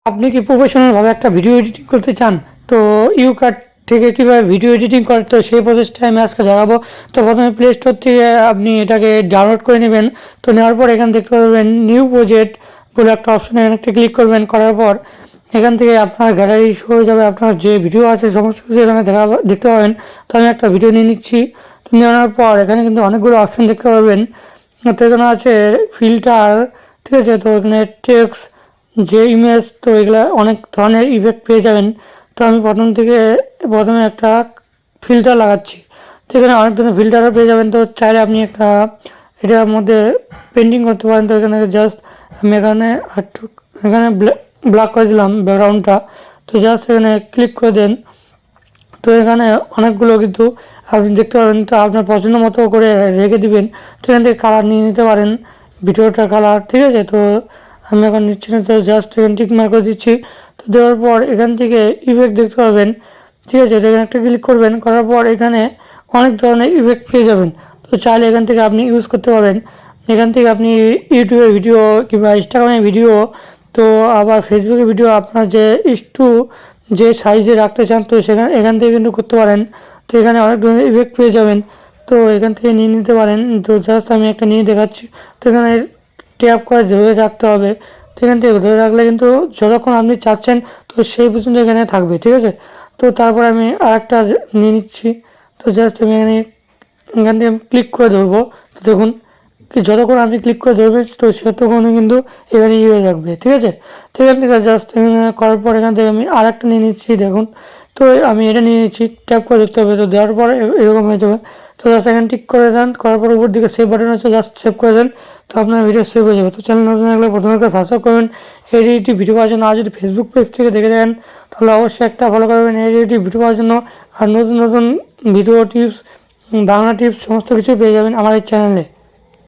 আপনি কি প্রফেশনালভাবে একটা ভিডিও এডিটিং করতে চান? তো ইউকাট থেকে কীভাবে ভিডিও এডিটিং করে তো সেই প্রসেসটা আমি আজকে দেখাবো। তো প্রথমে প্লে স্টোর থেকে আপনি এটাকে ডাউনলোড করে নেবেন। তো নেওয়ার পর এখান দেখতে পাবেন নিউ প্রজেক্ট বলে একটা অপশন, এখানে একটা ক্লিক করবেন। করার পর এখান থেকে আপনার গ্যালারি শো হয়ে যাবে, আপনার যে ভিডিও আছে সমস্ত কিছু এখানে দেখতে পাবেন। তো আমি একটা ভিডিও নিয়ে নিচ্ছি। তো নেওয়ার পর এখানে কিন্তু অনেকগুলো অপশন দেখতে পাবেন। তো এখানে আছে ফিল্টার, ঠিক আছে। তো এখানে টেক্সট, যে ইমেজ, তো এগুলো অনেক ধরনের ইফেক্ট পেয়ে যাবেন। তো আমি প্রথমে একটা ফিল্টার লাগাচ্ছি। তো এখানে অনেক ধরনের ফিল্টারও পেয়ে যাবেন। তো চাইলে আপনি এটার মধ্যে পেন্টিং করতে পারেন। তো এখানে জাস্ট আমি এখানে ব্ল্যাক করে দিলাম ব্যাকগ্রাউন্ডটা। তো জাস্ট এখানে ক্লিক করে দেন। তো এখানে অনেকগুলো কিন্তু আপনি দেখতে পাবেন। তো আপনার পছন্দ মতো করে রেখে দিবেন। তো এখান থেকে কালার নিয়ে নিতে পারেন, ভিডিওটা কালার, ঠিক আছে। তো আমি এখন নিচ্ছি না, তো জাস্ট এখানে টিক মার্ক করে দিচ্ছি। তো দেওয়ার পর এখান থেকে ইফেক্ট দেখতে পাবেন, ঠিক আছে। তো এখানে একটা ক্লিক করবেন। করার পর এখানে অনেক ধরনের ইফেক্ট পেয়ে যাবেন। তো চাইলে এখান থেকে আপনি ইউজ করতে পারেন। এখান থেকে আপনি ইউটিউবে ভিডিও কিংবা ইনস্টাগ্রামে ভিডিও, তো আবার ফেসবুকে ভিডিও আপনার যে সাইজে রাখতে চান, তো এখান থেকে কিন্তু করতে পারেন। তো এখানে অনেক ধরনের ইফেক্ট পেয়ে যাবেন। তো এখান থেকে নিয়ে নিতে পারেন। তো জাস্ট আমি একটা নিয়ে দেখাচ্ছি। তো এখানে ট্যাপ করে ধরে রাখতে হবে। তো এখান থেকে ধরে রাখলে কিন্তু যতক্ষণ আপনি চাচ্ছেন তো সেই পর্যন্ত এখানে থাকবে, ঠিক আছে। তো তারপর আমি আরেকটা নিয়ে নিচ্ছি। তো জাস্ট আমি এখান থেকে আমি ক্লিক করে ধরবো। তো দেখুন যতক্ষণ আপনি ক্লিক করে ধরবেন তো ততক্ষণই কিন্তু এখানে হয়ে থাকবে, ঠিক আছে। তো এখান থেকে জাস্ট করার পর এখান থেকে আমি আরেকটা নিয়ে নিচ্ছি। দেখুন তো আমি এটা নিয়ে নিচ্ছি, ট্যাপ করে দেখতে হবে। তো দেওয়ার পর এরকম হয়ে যাবে। তো জাস্ট এখানে টিক করে দেন। করার পর উপর দিকে সেভ বাটন আছে, জাস্ট সেভ করে দেন। তো আপনার ভিডিও সেভ হয়ে যাবে। তো চ্যানেল নতুন লাগলে প্রথমে একটা সাবস্ক্রাইব করবেন এডিটি ভিডিও পাওয়ার জন্য। আর যদি ফেসবুক পেজ থেকে দেখে দেন তাহলে অবশ্যই একটা ফলো করবেন এডিটি ভিডিও পাওয়ার জন্য। আর নতুন নতুন ভিডিও টিপস, বাংলা টিপস সমস্ত কিছু পেয়ে যাবেন আমার এই চ্যানেলে।